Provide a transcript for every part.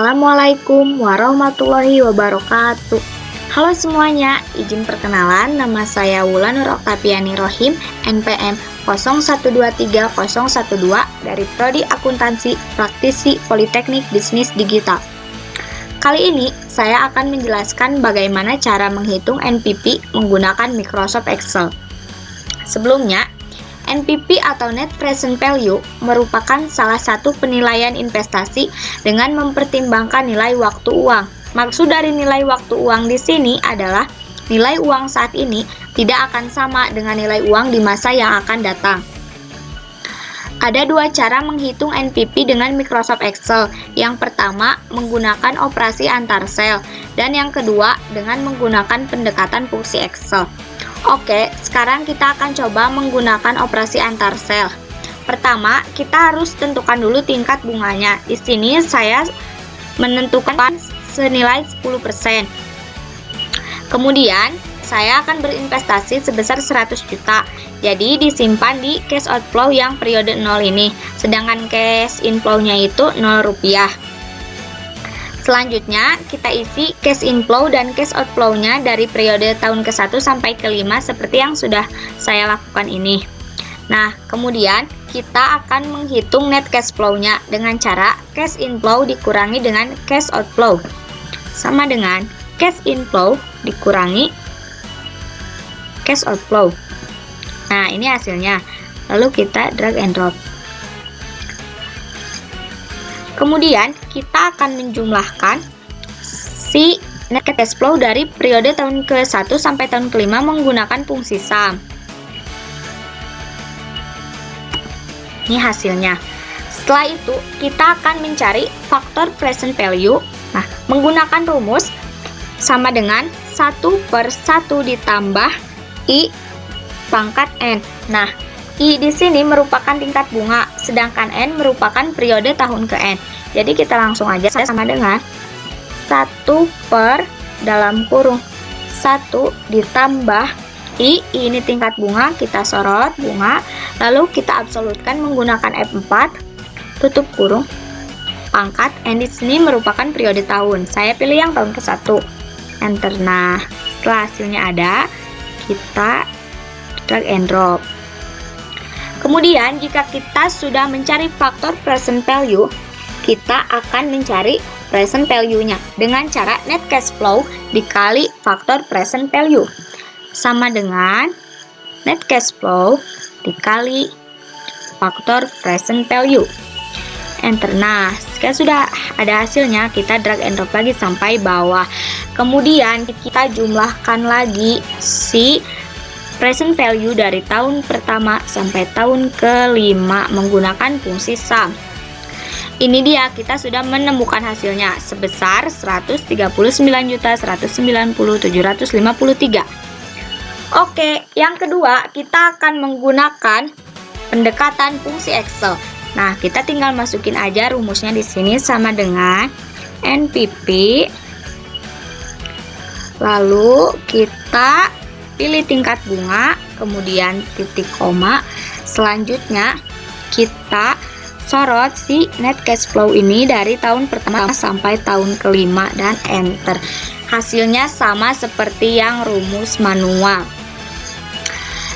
Assalamualaikum warahmatullahi wabarakatuh. Halo semuanya, izin perkenalan, nama saya Wulanur Oktaviani Rohim, NPM 01230112 dari Prodi Akuntansi Praktisi Politeknik Bisnis Digital. Kali ini saya akan menjelaskan bagaimana cara menghitung NPV menggunakan Microsoft Excel. Sebelumnya, NPV atau Net Present Value merupakan salah satu penilaian investasi dengan mempertimbangkan nilai waktu uang. Maksud dari nilai waktu uang di sini adalah nilai uang saat ini tidak akan sama dengan nilai uang di masa yang akan datang. Ada dua cara menghitung NPV dengan Microsoft Excel. Yang pertama, menggunakan operasi antar sel, dan yang kedua, dengan menggunakan pendekatan fungsi Excel. Oke, sekarang kita akan coba menggunakan operasi antar sel. Pertama, kita harus tentukan dulu tingkat bunganya. Di sini saya menentukan senilai 10%. Kemudian, saya akan berinvestasi sebesar 100 juta. Jadi, disimpan di cash outflow yang periode 0 ini. Sedangkan cash inflow-nya itu 0 rupiah. Selanjutnya, kita isi cash inflow dan cash outflow-nya dari periode tahun ke-1 sampai ke-5 seperti yang sudah saya lakukan ini. Nah, kemudian kita akan menghitung net cash flow-nya dengan cara cash inflow dikurangi dengan cash outflow. Sama dengan cash inflow dikurangi cash outflow. Nah, ini hasilnya. Lalu kita drag and drop. Kemudian kita akan menjumlahkan si net cash flow dari periode tahun ke-1 sampai tahun ke-5 menggunakan fungsi sum. Ini hasilnya. Setelah itu kita akan mencari faktor present value. Nah, menggunakan rumus sama dengan 1/1 ditambah I pangkat N. Nah, I di sini merupakan tingkat bunga, sedangkan N merupakan periode tahun ke N. Jadi kita langsung aja sama dengan 1/1 ditambah I ini tingkat bunga, kita sorot bunga, lalu kita absolutkan menggunakan F4, tutup kurung, pangkat N di sini merupakan periode tahun. Saya pilih yang tahun ke-1. Enter. Nah, setelah hasilnya ada, kita drag and drop. Kemudian, jika kita sudah mencari faktor present value, kita akan mencari present value-nya dengan cara net cash flow dikali faktor present value. Sama dengan net cash flow dikali faktor present value. Enter. Nah, jika sudah ada hasilnya, kita drag and drop lagi sampai bawah. Kemudian, kita jumlahkan lagi si present value dari tahun pertama sampai tahun ke-5 menggunakan fungsi sum. Ini dia, kita sudah menemukan hasilnya sebesar 139.190.753. Oke, yang kedua kita akan menggunakan pendekatan fungsi Excel. Nah, kita tinggal masukin aja rumusnya di sini sama dengan NPV. Lalu kita pilih tingkat bunga, kemudian titik koma. Selanjutnya kita sorot si net cash flow ini dari tahun pertama sampai tahun ke-5 dan enter. Hasilnya sama seperti yang rumus manual.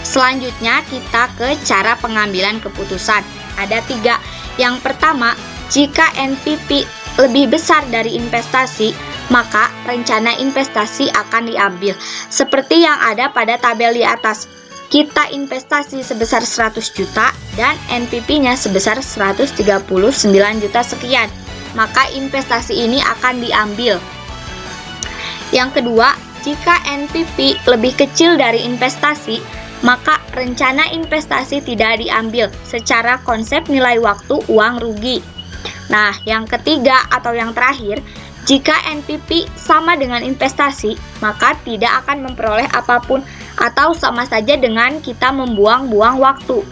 Selanjutnya kita ke cara pengambilan keputusan. Ada 3. Yang pertama, jika NPV lebih besar dari investasi, maka rencana investasi akan diambil. Seperti yang ada pada tabel di atas, kita investasi sebesar 100 juta dan NPV-nya sebesar 139 juta sekian. Maka investasi ini akan diambil. Yang kedua, jika NPV lebih kecil dari investasi, maka rencana investasi tidak diambil secara konsep nilai waktu uang rugi. Nah, yang ketiga atau yang terakhir, jika NPV sama dengan investasi, maka tidak akan memperoleh apapun atau sama saja dengan kita membuang-buang waktu.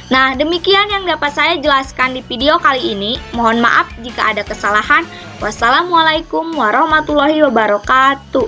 Nah, demikian yang dapat saya jelaskan di video kali ini. Mohon maaf jika ada kesalahan. Wassalamualaikum warahmatullahi wabarakatuh.